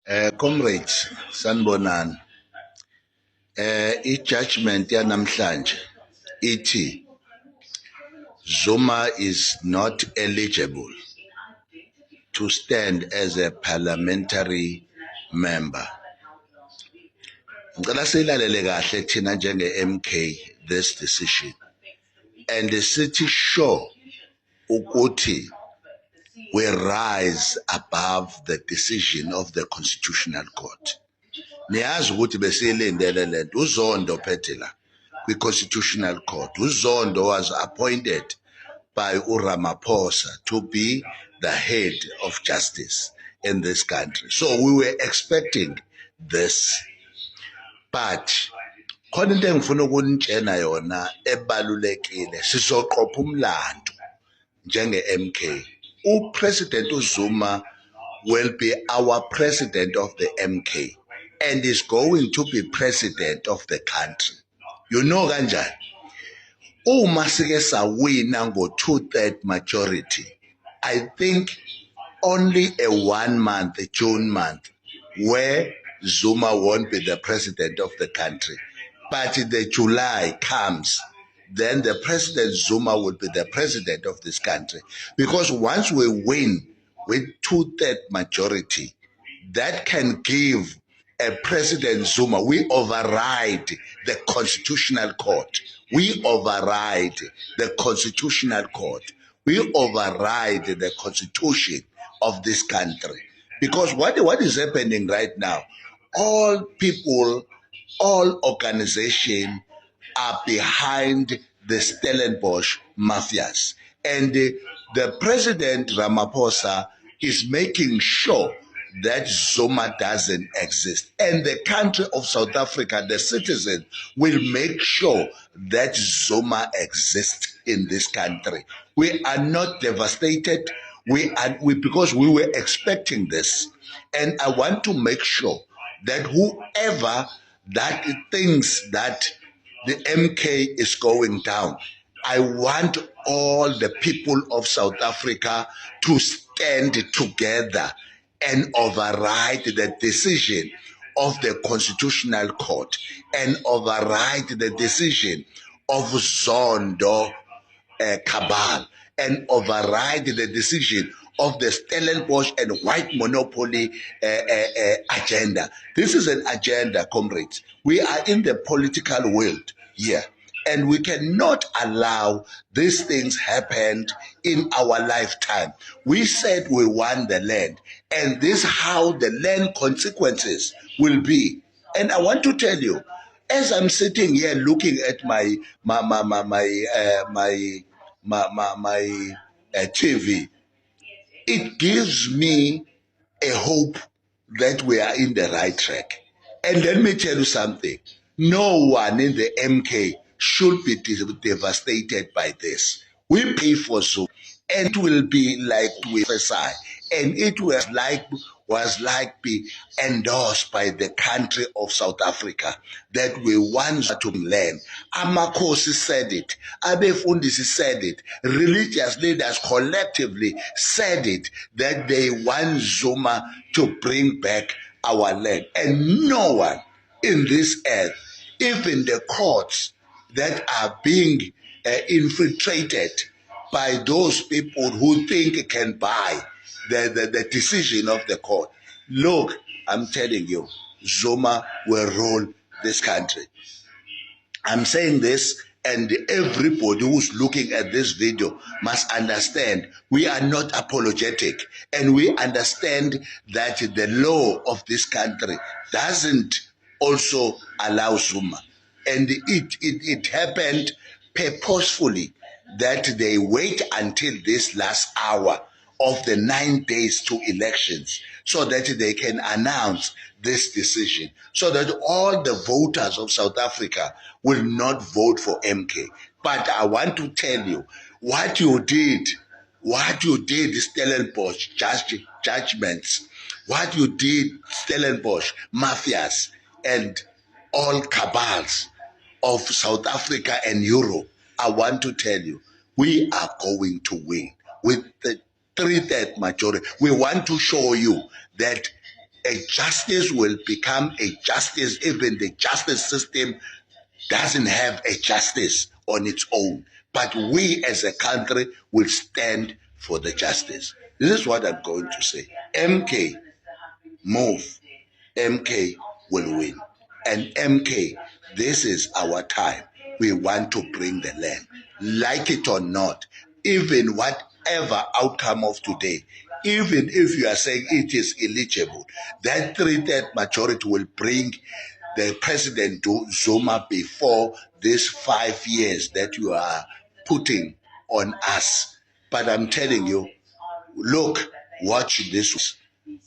Comrades, sanibonani. I-judgment yanamhlanje ithi Zuma is not eligible to stand as a parliamentary member. Ngicela siyilalele kahle thina njenge-MK this decision and sithi sure ukuthi we rise above the decision of the Constitutional Court. Niyazi ukuthi besiyilindele lento. Uzondo phethe la kwi-Constitutional Court. Uzondo was appointed by uRamaphosa to be the head of justice in this country. So we were expecting this. But khona into engifuna ukunitshena yona ebalulekile, sizoqopha umlando njenge-MK. UPresident uZuma will be our president of the MK and is going to be president of the country. You know kanjani? Uma sike sawina ngo-2/3 majority, I think only a 1 month, June month, where Zuma won't be the president of the country. But the July comes, then the President Zuma will be the president of this country. Because once we win with 2/3 majority, that can give a President Zuma, we override the Constitutional Court. We override the Constitutional Court. We override the Constitution of this country. Because what is happening right now, all people, all organizations are behind the Stellenbosch mafias. And the President Ramaphosa is making sure that Zuma doesn't exist. And the country of South Africa, the citizens, will make sure that Zuma exists in this country. We are not devastated because we were expecting this. And I want to make sure that whoever that thinks that the MK is going down, I want all the people of South Africa to stand together and override the decision of the Constitutional Court and override the decision of Zondo cabal and override the decision of the Stellenbosch and white monopoly agenda. This is an agenda, comrades. We are in the political world here, and we cannot allow these things happen in our lifetime. We said we want the land, and this is how the land consequences will be. And I want to tell you, as I'm sitting here looking at my TV, it gives me a hope that we are in the right track. And let me tell you something. No one in the MK should be devastated by this. We pay for Zoom, and it will be like we say, and it was like be endorsed by the country of South Africa that we want to learn. Amakhosi said it, Abefundisi said it, religious leaders collectively said it, that they want Zuma to bring back our land. And no one in this earth, even the courts that are being infiltrated by those people who think can buy the decision of the court. Look, I'm telling you, Zuma will rule this country. I'm saying this, and everybody who's looking at this video must understand we are not apologetic, and we understand that the law of this country doesn't also allow Zuma. And it happened purposefully that they wait until this last hour of the 9 days to elections so that they can announce this decision, so that all the voters of South Africa will not vote for MK. But I want to tell you, what you did, Stellenbosch judgments, what you did, Stellenbosch mafias, and all cabals of South Africa and Europe, I want to tell you, we are going to win with the 3/3 majority. We want to show you that A justice will become a justice. Even the justice system doesn't have a justice on its own. But we as a country will stand for the justice. This is what I'm going to say. MK, move. MK will win. And MK, this is our time. We want to bring the land. Like it or not, even whatever outcome of today, even if you are saying it is eligible, that 3/3 majority will bring the President Zuma before these 5 years that you are putting on us. But I'm telling you, look, watch this.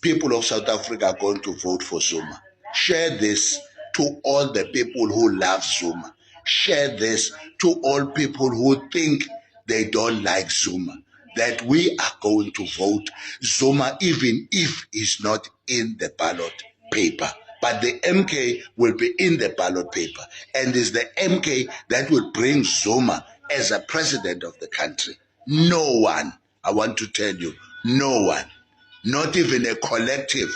People of South Africa are going to vote for Zuma. Share this to all the people who love Zuma. Share this to all people who think they don't like Zuma. That we are going to vote Zuma even if he's not in the ballot paper. But the MK will be in the ballot paper. And it's the MK that will bring Zuma as a president of the country. No one, I want to tell you, no one, not even a collective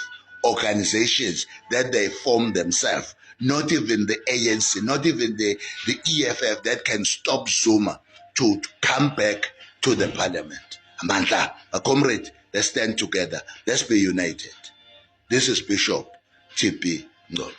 organizations that they form themselves, not even the ANC, not even the EFF that can stop Zuma to come back to the parliament. Amandla, a comrade, let's stand together. Let's be united. This is Bishop T.P. Ngcobo.